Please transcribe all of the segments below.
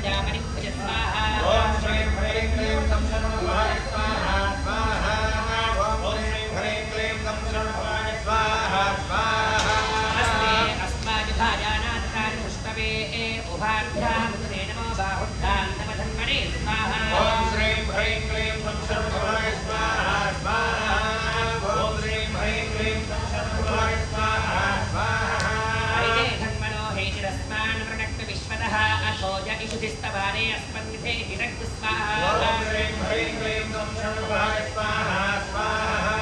प्रजामणिभुज स्वाहा ओम श्रीं ह्रीं क्लीं तं शरणभवाय स्वाहा स्वाहा ओम श्रीं ह्रीं क्लीं तं शरणभवाय स्वाहा स्वाहा नमस्ते अस्माजुधाजानात्तानि पुष्पवे उभाभ्यां मुद्रे नमो बाहुभ्यां नमः धन्वने स्वाहा ओम श्रीं ह्रीं क्लीं तं शरणभवाय स्वाहा स्वाहा ओम श्रीं ह्रीं क्लीं तं शरणभवाय स्वाहा स्वाहा हरिते धन्वनो हेतिरस्मान् वृणक्तु विश्वतः अथोज इषुधिस्तवारे अस्मन्निधे हिरक्तु स्वाहा ओम श्रीं ह्रीं क्लीं तं शरणभवाय स्वाहा स्वाहा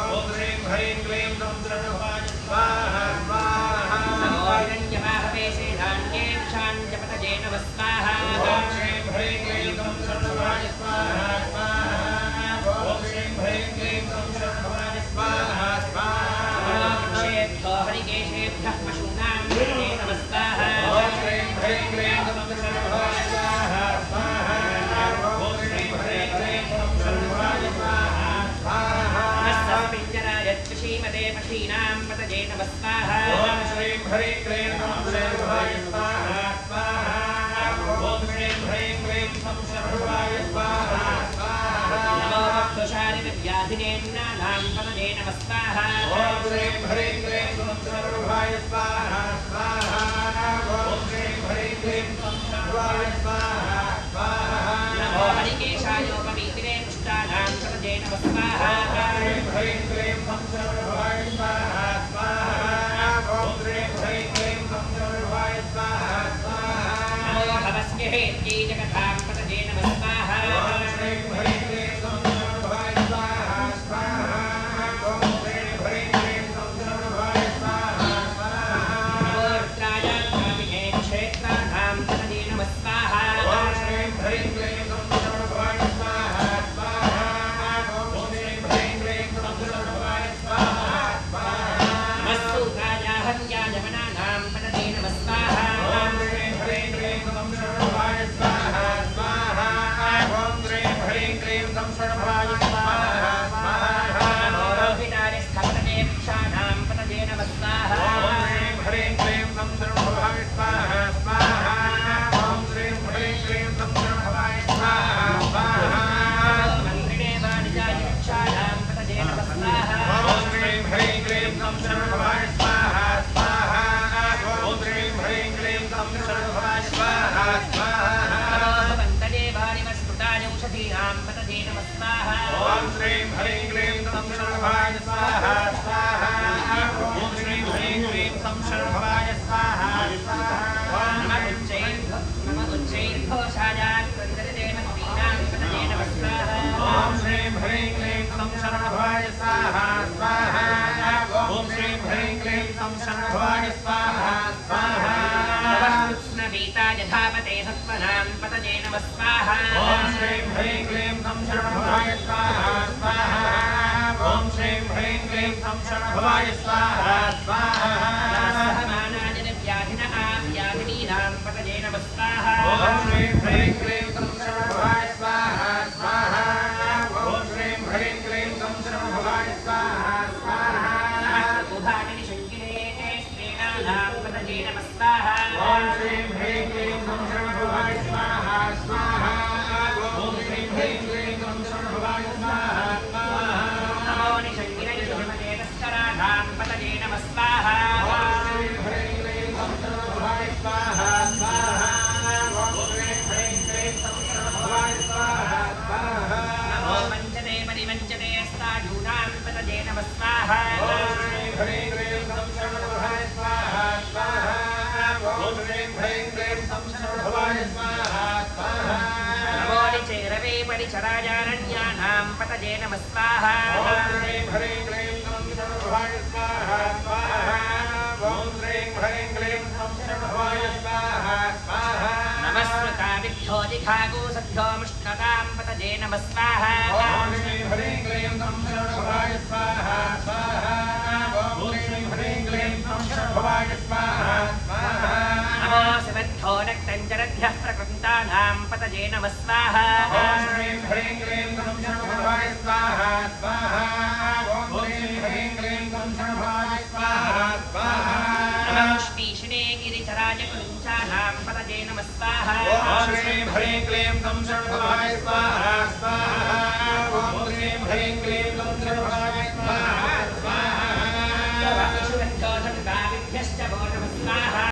ओम श्रीं ह्रीं क्लीं तं शरणभवाय स्वाहा स्वाहा नमो हिरण्यवाहवे सेधान्ये शाञ्जपतजे नमः स्वाहा ओम श्रीं ह्रीं क्लीं तं शरणभवाय स्वाहा स्वाहा ओम श्रीं ह्रीं क्लीं तं शरणभवाय स्वाहा स्वाहा वृक्षेभ्यो हरिकेशेभ्यः पशूनां विष्णे नमः स्वाहा ओम श्रीं ह्रीं क्लीं तं शरणभवाय स्वाहा स्वाहा ओम श्रीं ह्रीं क्लीं तं शरणभवाय स्वाहा स्वाहा नमस्तस्मिञ्जराय श्रीमते पशीनां पतजे नमः स्वाहा ओम श्रीं ह्रीं क्लीं तं शरणभवाय स्वाहा स्वाहा ओम श्रीं ह्रीं क्लीं तं शरणभवाय स्वाहा स्वाहा नमो भक्तशारिव्याधिनेन्नानां पतजे नमः स्वाहा ओम श्रीं ह्रीं क्लीं तं शरणभवाय स्वाहा स्वाहा ओम श्रीं ह्रीं क्लीं तं शरणभवाय स्वाहा स्वाहा नमो हरिकेशायोपवीतिने पुष्टानां पतजे नमः स्वाहा श्रीं ह्रीं क्लीं तं शरणभवाय स्वाहा स्वाहा ओम श्रीं ह्रीं क्लीं तं शरणभवाय स्वाहा स्वाहा नमो भवस्यहेत्यै जगतां पतजे नमः स्वाहा ओम श्रीं ह्रीं क्लीं तं शरणभवाय स्वाहा स्वाहा ओम श्रीं ह्रीं क्लीं तं शरणभवाय स्वाहा स्वाहा नमो रुद्रायात्राभिने क्षेत्राणां पतजे नमः स्वाहा ओम श्रीं ह्रीं क्लीं तं शरणभवाय स्वाहा स्वाहा ओम श्रीं ह्रीं क्लीं तं शरणभवाय स्वाहा स्वाहा नमस्तूत्रायाहन्यायमनानां पतजे नमः स्वाहा ओम श्रीं ह्रीं क्लीं तं शरणभवाय स्वाहा स्वाहा ओम श्रीं ह्रीं क्लीं तं शरणभवाय स्वाहा स्वाहा नमो रोहितारिस्थपतजे वृक्षाणां पतजे नमः स्वाहा ओम श्रीं ह्रीं क्लीं तं शरणभवाय स्वाहा स्वाहा ओम श्रीं ह्रीं क्लीं तं शरणभवाय स्वाहा स्वाहा मन्त्रिणे वाणिजाय वृक्षाणां पतजे नमः स्वाहा ओम श्रीं ह्रीं क्लीं तं शरणभवाय स्वाहा स्वाहा ओम श्रीं ह्रीं क्लीं तं शरणभवाय स्वाहा स्वाहा वन्तजे वाणिमस्फुटाय औषधीनां पतजे नमः स्वाहा ओम श्रीं ह्रीं क्लीं तं शरणभवाय स्वाहा स्वाहा ओम श्रीं ह्रीं क्लीं तं शरणभवाय स्वाहा स्वाहा नमः उच्चैर्घोषायात्वन्तरिते मन्त्रीणां पतजे नमः स्वाहा ओम श्रीं ह्रीं क्लीं तं शरणभवाय स्वाहा स्वाहा ओम श्रीं ह्रीं क्लीं तं शरणभवाय स्वाहा स्वाहा कृष्णवीताय धावते सत्त्वनां पतजे नमः स्वाहा ओम श्रीं ह्रीं क्लीं तं शरणभवाय स्वाहा स्वाहा ओम श्रीं ह्रीं क्लीं तं शरणभवाय स्वाहा स्वाहा सहमानाय व्याधिन व्याधिनीनां पतजे नमः स्वाहा ओम श्रीं ह्रीं क्लीं तं शरणभवाय स्वाहा स्वाहा ओम श्रीं ह्रीं क्लीं तं शरणभवाय स्वाहा स्वाहा उभाटिनि शङ्किने स्त्रीणां पतजे नमः स्वाहा ओम श्रीं ह्रीं क्लीं तं शरणभवाय स्वाहा स्वाहा ओम श्रीं ह्रीं क्लीं तं शरणभवाय स्वाहा स्वाहा नमो निशङ्किने श्रीमते तस्कराणां पतजे नमः स्वाहा ओम श्रीं ह्रीं क्लीं तं शरणभवाय स्वाहा स्वाहा ओम श्रीं ह्रीं क्लीं तं शरणभवाय स्वाहा स्वाहा नमो मञ्चते परिमञ्चते अस्तायूनां पतजे नमः स्वाहा ओम श्रीं ह्रीं क्लीं तं शरणभवाय स्वाहा स्वाहा ओम श्रीं ह्रीं क्लीं तं शरणभवाय स्वाहा स्वाहा नमो निचेरवे परिचरायारण्यानां पतजे नमः स्वाहा ओम श्रीं ह्रीं क्लीं तं शरणभवाय स्वाहा स्वाहा ओम श्रीं ह्रीं क्लीं तं शरणभवाय स्वाहा स्वाहा नमस्कृताभिभ्योऽधिखागो सद्भ्यो मुष्णतां पतजे नमः स्वाहा ओम श्रीं ह्रीं क्लीं तं शरणभवाय स्वाहा स्वाहा ओम श्रीं ह्रीं क्लीं तं शरणभवाय स्वाहा स्वाहा नमो शिवद्भ्यो नक्तञ्जरद्भ्यः प्रकृन्तानां पतजे नमः स्वाहा ओम श्रीं ह्रीं क्लीं तं शरणभवाय स्वाहा स्वाहा ओम श्रीं ह्रीं क्लीं तं शरणभवाय स्वाहा स्वाहा नमो श्रीशिने गिरिचराय कुञ्चानां पतजे नमः स्वाहा ओम ॐ श्रीं ह्रीं क्लीं तं शरणभवाय स्वाहा स्वाहा ॐ श्रीं ह्रीं क्लीं तं शरणभवाय स्वाहा